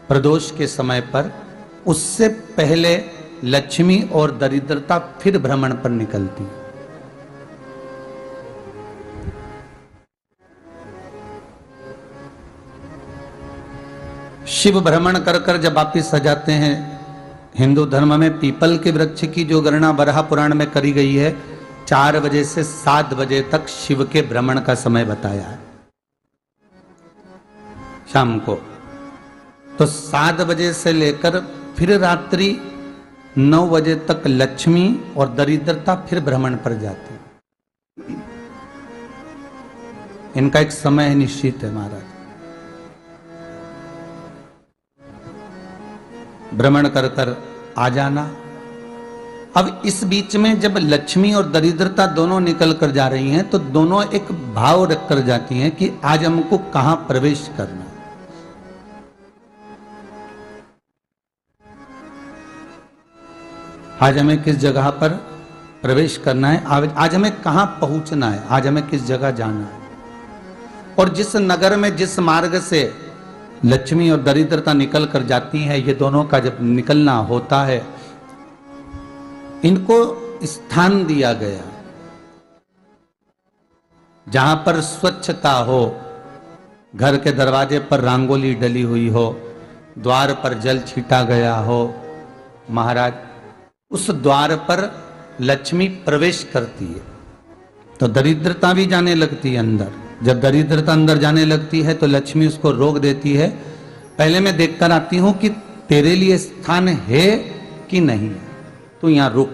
प्रदोष के समय पर, उससे पहले लक्ष्मी और दरिद्रता फिर भ्रमण पर निकलती। शिव भ्रमण कर कर जब वापिस आ जाते हैं, हिंदू धर्म में पीपल के वृक्ष की जो गणना वराह पुराण में करी गई है, 4 बजे से 7 बजे तक शिव के भ्रमण का समय बताया है शाम को। तो 7 बजे से लेकर फिर रात्रि 9 बजे तक लक्ष्मी और दरिद्रता फिर भ्रमण पर जाती। इनका एक समय निश्चित है महाराज। भ्रमण कर कर आ जाना। अब इस बीच में जब लक्ष्मी और दरिद्रता दोनों निकल कर जा रही हैं, तो दोनों एक भाव रख कर जाती हैं कि आज हमको कहां प्रवेश करना है। आज हमें किस जगह पर प्रवेश करना है, आज हमें कहां पहुंचना है, आज हमें किस जगह जाना है। और जिस नगर में जिस मार्ग से लक्ष्मी और दरिद्रता निकल कर जाती है, ये दोनों का जब निकलना होता है, इनको स्थान दिया गया जहां पर स्वच्छता हो, घर के दरवाजे पर रंगोली डली हुई हो, द्वार पर जल छीटा गया हो। महाराज, उस द्वार पर लक्ष्मी प्रवेश करती है तो दरिद्रता भी जाने लगती है अंदर। जब दरिद्रता अंदर जाने लगती है तो लक्ष्मी उसको रोक देती है, पहले मैं देखकर आती हूं कि तेरे लिए स्थान है कि नहीं, तू यहां रुक।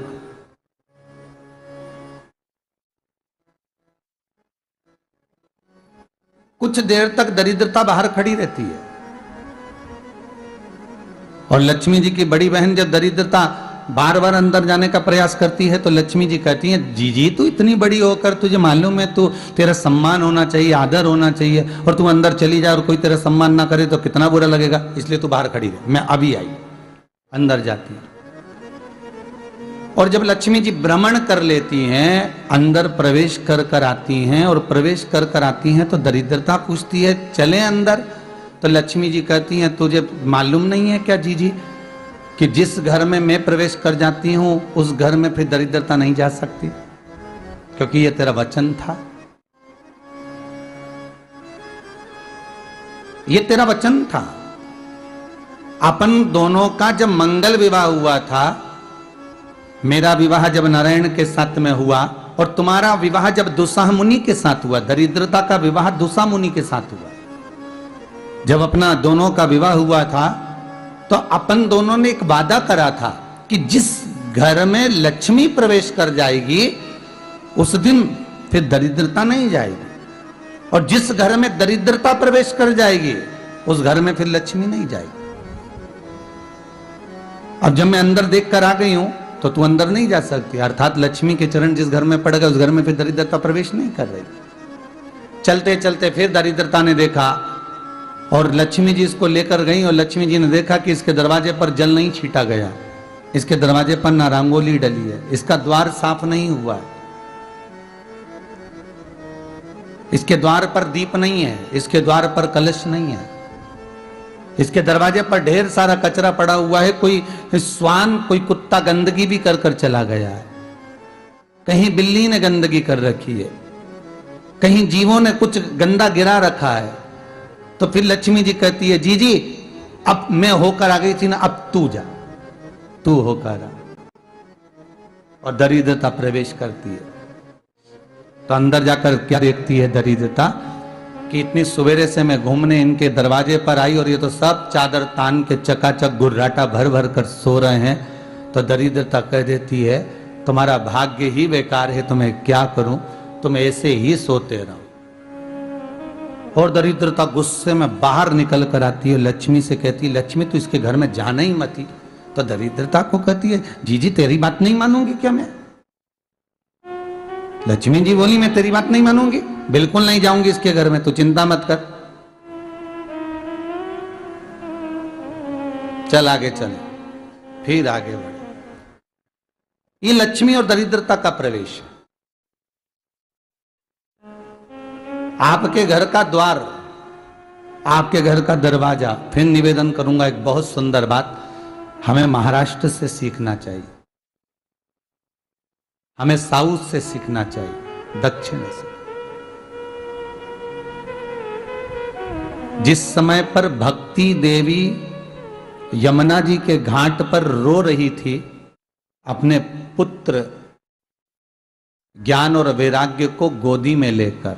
कुछ देर तक दरिद्रता बाहर खड़ी रहती है और लक्ष्मी जी की बड़ी बहन जब दरिद्रता बार बार अंदर जाने का प्रयास करती है तो लक्ष्मी जी कहती हैं, जीजी तू इतनी बड़ी होकर तुझे मालूम है, तू तेरा सम्मान होना चाहिए, आदर होना चाहिए, और तू अंदर चली जा और कोई तेरा सम्मान ना करे तो कितना बुरा लगेगा, इसलिए तू बाहर खड़ी रहे। मैं अभी आई। अंदर जाती है और जब लक्ष्मी जी भ्रमण कर लेती हैं, अंदर प्रवेश कर कर आती हैं, और प्रवेश कर कर आती हैं तो दरिद्रता पूछती है चले अंदर। तो लक्ष्मी जी कहती हैं, तुझे मालूम नहीं है क्या जीजी कि जिस घर में मैं प्रवेश कर जाती हूं उस घर में फिर दरिद्रता नहीं जा सकती, क्योंकि ये तेरा वचन था, ये तेरा वचन था। अपन दोनों का जब मंगल विवाह हुआ था, मेरा विवाह जब नारायण के साथ में हुआ और तुम्हारा विवाह जब दुसाह मुनि के साथ हुआ, दरिद्रता का विवाह दुसा मुनि के साथ हुआ। जब अपना दोनों का विवाह हुआ था तो अपन दोनों ने एक वादा करा था कि जिस घर में लक्ष्मी प्रवेश कर जाएगी उस दिन फिर दरिद्रता नहीं जाएगी, और जिस घर में दरिद्रता प्रवेश कर जाएगी उस घर में फिर लक्ष्मी नहीं जाएगी। अब जब मैं अंदर देख कर आ गई हूं तो तू अंदर नहीं जा सकती, अर्थात लक्ष्मी के चरण जिस घर में पड़ गए उस घर में फिर दरिद्रता प्रवेश नहीं कर रही। चलते चलते फिर दरिद्रता ने देखा और लक्ष्मी जी इसको लेकर गई, और लक्ष्मी जी ने देखा कि इसके दरवाजे पर जल नहीं छीटा गया, इसके दरवाजे पर ना रंगोली डली है, इसका द्वार साफ नहीं हुआ है, इसके द्वार पर दीप नहीं है, इसके द्वार पर कलश नहीं है, इसके दरवाजे पर ढेर सारा कचरा पड़ा हुआ है, कोई श्वान कोई कुत्ता गंदगी भी कर कर चला गया है, कहीं बिल्ली ने गंदगी कर रखी है, कहीं जीवों ने कुछ गंदा गिरा रखा है। तो फिर लक्ष्मी जी कहती है, जी जी अब मैं होकर आ गई थी ना, अब तू जा, तू होकर आ। और दरिद्रता प्रवेश करती है। तो अंदर जाकर क्या देखती है दरिद्रता कि इतनी सवेरे से मैं घूमने इनके दरवाजे पर आई और ये तो सब चादर तान के चकाचक गुर्राटा भर भर कर सो रहे हैं। तो दरिद्रता कह देती है, तुम्हारा भाग्य ही बेकार है, तुम्हें क्या करूं, तुम ऐसे ही सोते रहो। और दरिद्रता गुस्से में बाहर निकल कर आती है, लक्ष्मी से कहती है, लक्ष्मी तू इसके घर में जाना ही मत। तो दरिद्रता को कहती है, जीजी तेरी बात नहीं मानूंगी क्या मैं? लक्ष्मी जी बोली, मैं तेरी बात नहीं मानूंगी, बिल्कुल नहीं जाऊंगी इसके घर में, तू चिंता मत कर, चल आगे चले। फिर आगे बढ़े। ये लक्ष्मी और दरिद्रता का प्रवेश। आपके घर का द्वार आपके घर का दरवाजा। फिर निवेदन करूंगा एक बहुत सुंदर बात, हमें महाराष्ट्र से सीखना चाहिए, हमें साउथ से सीखना चाहिए, दक्षिण से। जिस समय पर भक्ति देवी यमुना जी के घाट पर रो रही थी अपने पुत्र ज्ञान और वैराग्य को गोदी में लेकर,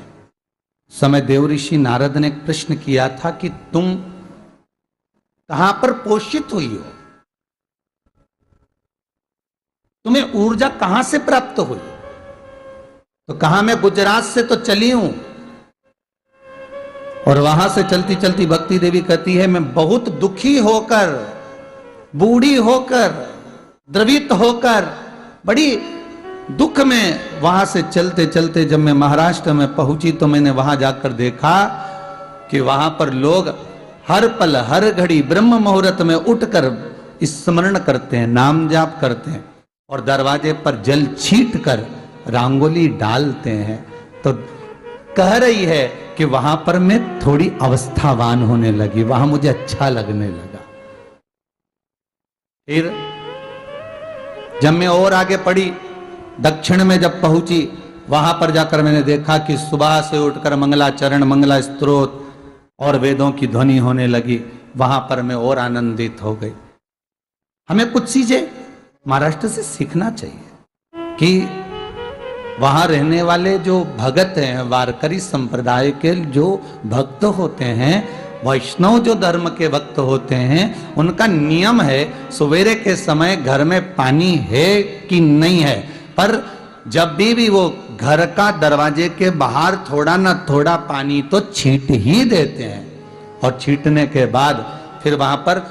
समय देवऋषि नारद ने एक प्रश्न किया था कि तुम कहां पर पोषित हुई हो, तुम्हें ऊर्जा कहां से प्राप्त हुई? तो कहा मैं गुजरात से तो चली हूं। और वहां से चलती चलती भक्ति देवी कहती है मैं बहुत दुखी होकर, बूढ़ी होकर, द्रवित होकर, बड़ी दुख में वहां से चलते चलते जब मैं महाराष्ट्र में पहुंची तो मैंने वहां जाकर देखा कि वहां पर लोग हर पल हर घड़ी ब्रह्म मुहूर्त में उठकर स्मरण करते हैं, नाम जाप करते हैं और दरवाजे पर जल छीट कर रंगोली डालते हैं। तो कह रही है कि वहां पर मैं थोड़ी अवस्थावान होने लगी, वहां मुझे अच्छा लगने लगा। फिर जब मैं और आगे पढ़ी, दक्षिण में जब पहुंची, वहां पर जाकर मैंने देखा कि सुबह से उठकर मंगलाचरण, मंगला स्तोत्र और वेदों की ध्वनि होने लगी। वहां पर मैं और आनंदित हो गई। हमें कुछ चीजें महाराष्ट्र से सीखना चाहिए कि वहां रहने वाले जो भगत हैं, वारकरी संप्रदाय के जो भक्त होते हैं, वैष्णव जो धर्म के भक्त होते हैं, उनका नियम है सवेरे के समय घर में पानी है कि नहीं है, पर जब भी वो घर का दरवाजे के बाहर थोड़ा ना थोड़ा पानी तो छींट ही देते हैं। और छींटने के बाद फिर वहां पर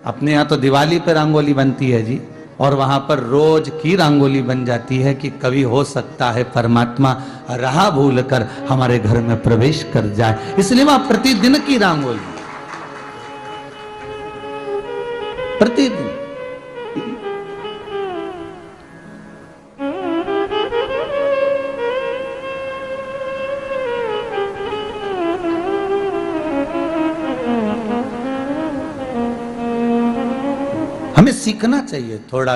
अपने यहाँ तो दिवाली पर रंगोली बनती है जी, और वहां पर रोज की रंगोली बन जाती है कि कभी हो सकता है परमात्मा राह भूल कर हमारे घर में प्रवेश कर जाए, इसलिए वहां प्रतिदिन की रंगोली, प्रतिदिन। हमें सीखना चाहिए थोड़ा